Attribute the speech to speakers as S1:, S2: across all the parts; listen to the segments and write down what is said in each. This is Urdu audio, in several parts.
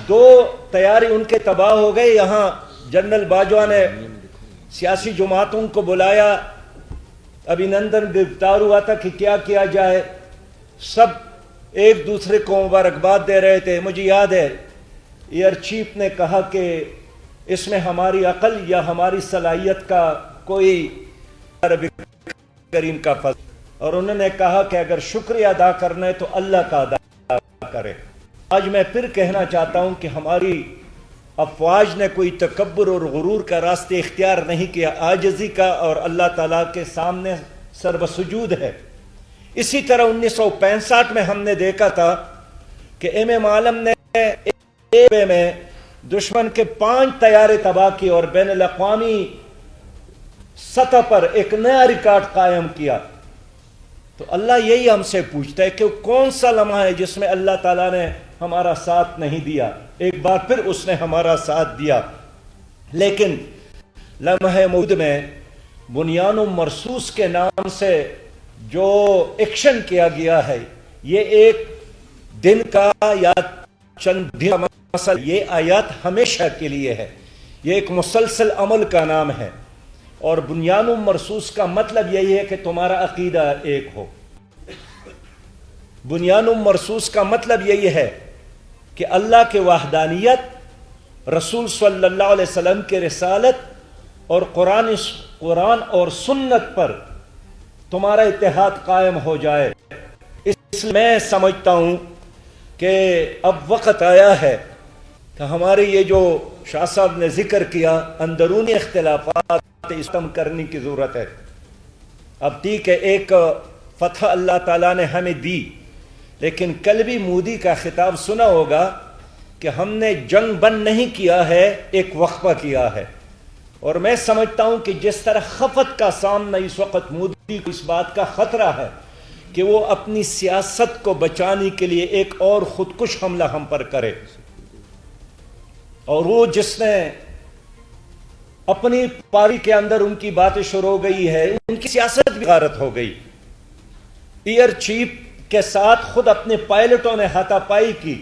S1: دو طیارے ان کے تباہ ہو گئے. یہاں جنرل باجوہ نے سیاسی جماعتوں کو بلایا, ابھینندن گرفتار ہوا تھا کہ کیا کیا جائے, سب ایک دوسرے کو مبارکباد دے رہے تھے. مجھے یاد ہے ایئر چیف نے کہا کہ اس میں ہماری عقل یا ہماری صلاحیت کا کوئی رب کریم کا فضل, اور انہوں نے کہا کہ اگر شکریہ ادا کرنا ہے تو اللہ کا ادا کرے. آج میں پھر کہنا چاہتا ہوں کہ ہماری افواج نے کوئی تکبر اور غرور کا راستے اختیار نہیں کیا, عاجزی کا, اور اللہ تعالیٰ کے سامنے سر بسجود ہے. اسی طرح 1965 میں ہم نے دیکھا تھا کہ ایم عالم نے میں دشمن کے 5 طیارے تباہ کیے اور بین الاقوامی سطح پر ایک نیا ریکارڈ قائم کیا. تو اللہ یہی ہم سے پوچھتا ہے کہ کون سا لمحہ ہے جس میں اللہ تعالیٰ نے ہمارا ساتھ نہیں دیا. ایک بار پھر اس نے ہمارا ساتھ دیا, لیکن لمحہ موعود میں بنیان مرصوص کے نام سے جو ایکشن کیا گیا ہے, یہ ایک دن کا یا چند دن کا مسئلہ, یہ آیات ہمیشہ کے لیے ہے, یہ ایک مسلسل عمل کا نام ہے. اور بنیان مرصوص کا مطلب یہی ہے کہ تمہارا عقیدہ ایک ہو. بنیان مرصوص کا مطلب یہی ہے کہ اللہ کے وحدانیت, رسول صلی اللہ علیہ وسلم کے رسالت اور قرآن اور سنت پر تمہارا اتحاد قائم ہو جائے. اس لیے میں سمجھتا ہوں کہ اب وقت آیا ہے کہ ہمارے یہ جو شاہ صاحب نے ذکر کیا اندرونی اختلافات ختم کرنے کی ضرورت ہے. اب ٹھیک ہے ایک فتح اللہ تعالیٰ نے ہمیں دی, لیکن کل بھی مودی کا خطاب سنا ہوگا کہ ہم نے جنگ بند نہیں کیا ہے, ایک وقفہ کیا ہے. اور میں سمجھتا ہوں کہ جس طرح خفت کا سامنا اس وقت مودی کو اس بات کا خطرہ ہے کہ وہ اپنی سیاست کو بچانے کے لیے ایک اور خودکش حملہ ہم پر کرے, اور وہ جس نے اپنی پاری کے اندر ان کی باتیں شروع ہو گئی ہے, ان کی سیاست بھی غارت ہو گئی. ایئر چیف کے ساتھ خود اپنے پائلٹوں نے ہاتھا پائی کی,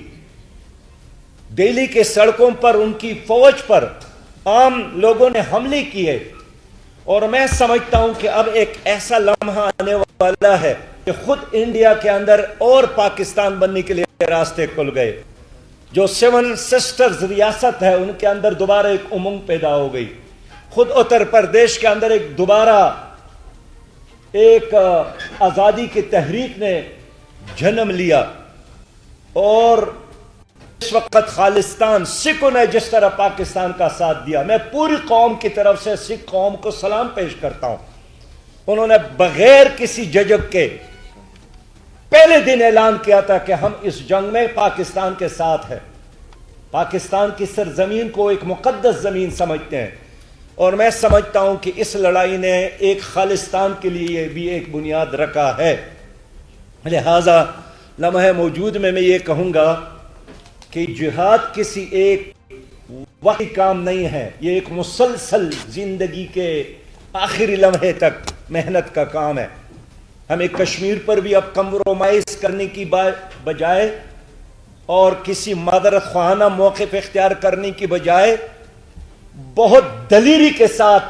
S1: دہلی کے سڑکوں پر ان کی فوج پر عام لوگوں نے حملے کیے. اور میں سمجھتا ہوں کہ اب ایک ایسا لمحہ آنے والا ہے کہ خود انڈیا کے اندر اور پاکستان بننے کے لیے راستے کھل گئے. جو 7 سسٹرز ریاست ہے ان کے اندر دوبارہ ایک امنگ پیدا ہو گئی. خود اتر پردیش کے اندر ایک دوبارہ ایک آزادی کی تحریک نے جنم لیا. اور اس وقت خالصتان سکھوں نے جس طرح پاکستان کا ساتھ دیا, میں پوری قوم کی طرف سے سکھ قوم کو سلام پیش کرتا ہوں. انہوں نے بغیر کسی جھجک کے پہلے دن اعلان کیا تھا کہ ہم اس جنگ میں پاکستان کے ساتھ ہیں. پاکستان کی سرزمین کو ایک مقدس زمین سمجھتے ہیں, اور میں سمجھتا ہوں کہ اس لڑائی نے ایک خالصتان کے لیے بھی ایک بنیاد رکھا ہے. لہذا لمحہ موجود میں یہ کہوں گا کہ جہاد کسی ایک وقتی کام نہیں ہے, یہ ایک مسلسل زندگی کے آخری لمحے تک محنت کا کام ہے. ہمیں کشمیر پر بھی اب کمپرومائز کرنے کی بجائے اور کسی معذرت خواہانہ موقف اختیار کرنے کی بجائے بہت دلیری کے ساتھ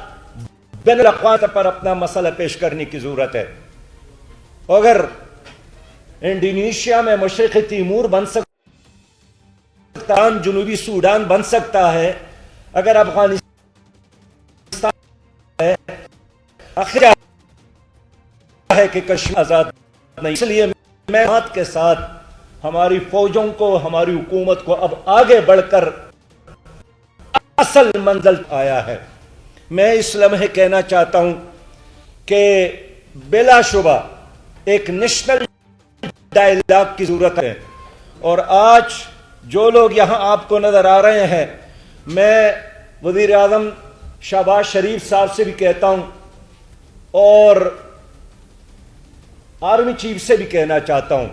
S1: بین الاقوامی پر اپنا مسئلہ پیش کرنے کی ضرورت ہے. اگر انڈونیشیا میں مشرقی تیمور بن سکتا, جنوبی سوڈان بن سکتا ہے, اگر افغانستان ہے, آخر ہے کہ کشمیر آزاد نہیں. اس لیے میں بات کے ساتھ ہماری فوجوں کو, ہماری حکومت کو اب آگے بڑھ کر اصل منزل آیا ہے. میں اس لمحے کہنا چاہتا ہوں کہ بلا شبہ ایک نیشنل ڈائیلاگ کی ضرورت ہے. اور آج جو لوگ یہاں آپ کو نظر آ رہے ہیں, میں وزیر اعظم شہباز شریف صاحب سے بھی کہتا ہوں اور آرمی چیف سے بھی کہنا چاہتا ہوں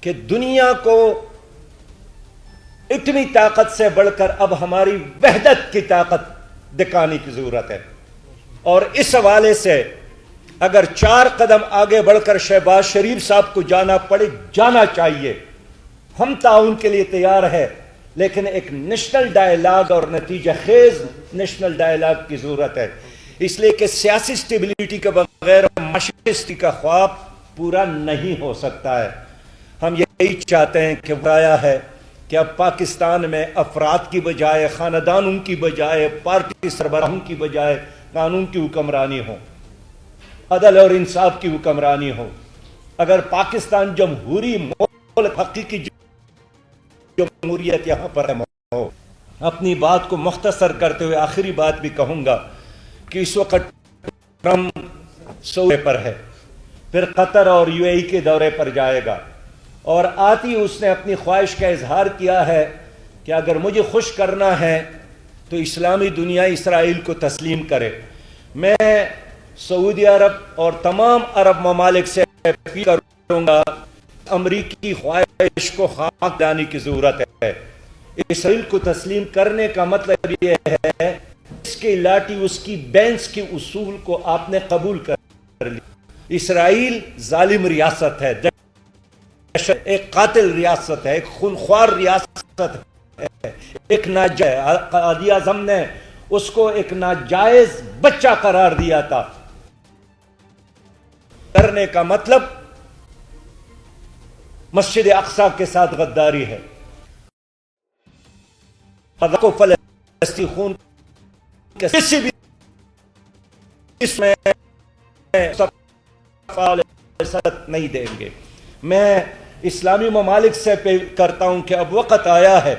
S1: کہ دنیا کو اتنی طاقت سے بڑھ کر اب ہماری وحدت کی طاقت دکھانے کی ضرورت ہے. اور اس حوالے سے اگر 4 قدم آگے بڑھ کر شہباز شریف صاحب کو جانا پڑے, جانا چاہیے. ہم تعاون کے لیے تیار ہے، لیکن ایک نیشنل ڈائیلاگ اور نتیجہ خیز نیشنل ڈائیلاگ کی ضرورت ہے، اس لیے کہ سیاسی سٹیبلیٹی کے بغیر معاشرتی کا خواب پورا نہیں ہو سکتا ہے۔ ہم یہی چاہتے ہیں کہ آیا ہے کہ اب پاکستان میں افراد کی بجائے، خاندانوں کی بجائے، پارٹی سربراہوں کی بجائے قانون کی حکمرانی ہو، عدل اور انصاف کی حکمرانی ہو۔ اگر پاکستان جمہوری ملک، حقیقی جمہوریت یہاں پر ہو۔ اپنی بات کو مختصر کرتے ہوئے آخری بات بھی کہوں گا کہ اس وقت ٹرمپ سعودی پر ہے، پھر قطر اور UAE کے دورے پر جائے گا، اور آتی اس نے اپنی خواہش کا اظہار کیا ہے کہ اگر مجھے خوش کرنا ہے تو اسلامی دنیا اسرائیل کو تسلیم کرے۔ میں سعودی عرب اور تمام عرب ممالک سے اپیل کروں گا، امریکی خواہش کو خاک لانے کی ضرورت ہے۔ اسرائیل کو تسلیم کرنے کا مطلب یہ ہے اس کی لاٹھی، اس کی بینس کے اصول کو آپ نے قبول کر لی۔ اسرائیل ظالم ریاست ہے، ایک قاتل ریاست ہے، ایک خونخوار ریاست ہے، ایک ناجائز، قائد اعظم نے اس کو ایک ناجائز بچہ قرار دیا تھا۔ کرنے کا مطلب مسجد اقصی کے ساتھ غداری ہے۔ کو فلسطینی خون کسی بھی اس میں نہیں دیں گے۔ میں اسلامی ممالک سے اپیل کرتا ہوں کہ اب وقت آیا ہے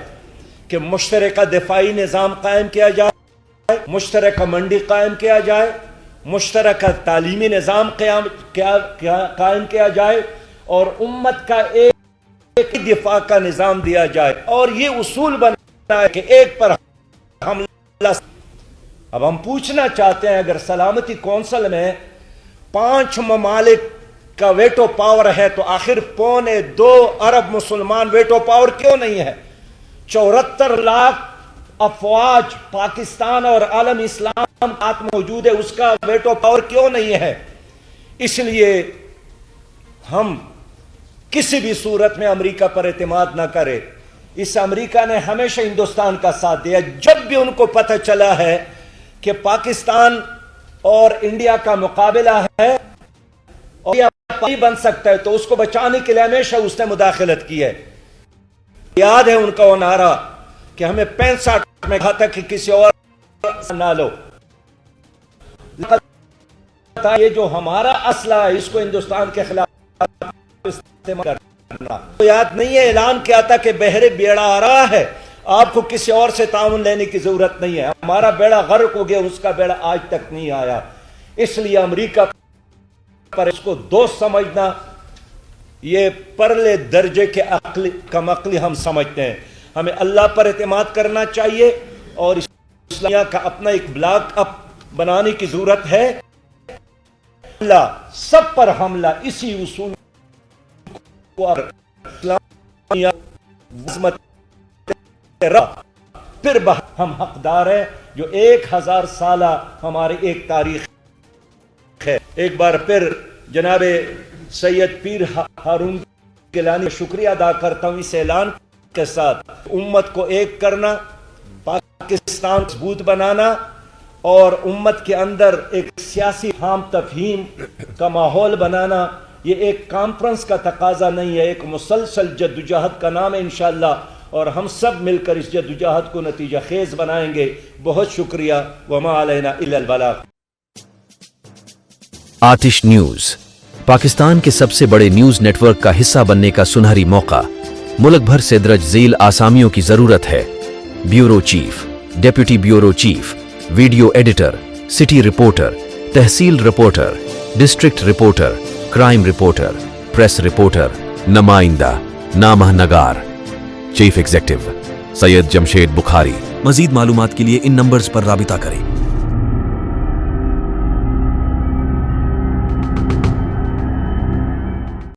S1: کہ مشترکہ دفاعی نظام قائم کیا جائے، مشترکہ منڈی قائم کیا جائے، مشترکہ تعلیمی نظام قائم کیا جائے، اور امت کا ایک دفاع کا نظام دیا جائے، اور یہ اصول بنا ہے کہ ایک پر حملہ۔ اب ہم پوچھنا چاہتے ہیں اگر سلامتی کونسل میں 5 ممالک کا ویٹو پاور ہے تو آخر 1.25 ارب مسلمان ویٹو پاور کیوں نہیں ہے؟ 74 لاکھ افواج پاکستان اور عالم اسلام آت موجود ہے، اس کا ویٹو پاور کیوں نہیں ہے؟ اس لیے ہم کسی بھی صورت میں امریکہ پر اعتماد نہ کرے۔ اس امریکہ نے ہمیشہ ہندوستان کا ساتھ دیا۔ جب بھی ان کو پتہ چلا ہے کہ پاکستان اور انڈیا کا مقابلہ ہے اور یہ بن سکتا ہے تو اس کو بچانے کے لیے ہمیشہ اس نے مداخلت کی ہے۔ یاد ہے ان کا وہ نعرہ کہ ہمیں 65 میں کہا تھا کہ کسی اور نہ لو، یہ جو ہمارا اسلحہ ہے اس کو ہندوستان کے خلاف استعمال کرنا۔ تو یاد نہیں ہے اعلان کیا تھا کہ بحر بیڑا آ رہا ہے، آپ کو کسی اور سے تعاون لینے کی ضرورت نہیں ہے، ہمارا بیڑا غرق ہو گیا، اس کا بیڑا آج تک نہیں آیا۔ اس لیے امریکہ پر اس کو دوست سمجھنا یہ پرلے درجے کے کم عقلی ہم سمجھتے ہیں۔ ہمیں اللہ پر اعتماد کرنا چاہیے اور اسلامیہ کا اپنا ایک بلاک اپ بنانے کی ضرورت ہے۔ اللہ سب پر حملہ، اسی اصول کو اسلامیہ عظمت پھر ہم حقدار ہیں جو 1000 سالہ ہماری ایک تاریخ ہے۔ ایک بار پھر جناب سید پیر ہارون گیلانی کا شکریہ ادا کرتا ہوں اس اعلان کے ساتھ۔ امت کو ایک کرنا، پاکستان مضبوط بنانا اور امت کے اندر ایک سیاسی ہم تفہیم کا ماحول بنانا، یہ ایک کانفرنس کا تقاضا نہیں ہے، ایک مسلسل جدوجہد کا نام ہے انشاءاللہ، اور ہم سب مل کر اس جدوجہد کو نتیجہ خیز بنائیں گے۔ بہت شکریہ، وما علینا الا البلاغ۔
S2: آتش نیوز پاکستان کے سب سے بڑے نیوز نیٹ ورک کا حصہ بننے کا سنہری موقع۔ ملک بھر سے درج ذیل آسامیوں کی ضرورت ہے: bureau chief, deputy bureau chief, video editor, city reporter, تحصیل reporter, district reporter, crime reporter, press reporter, نمائندہ، نامہ نگار۔ Chief executive Syed Jamshed Bukhari. مزید معلومات کے لیے ان نمبرز پر رابطہ کریں۔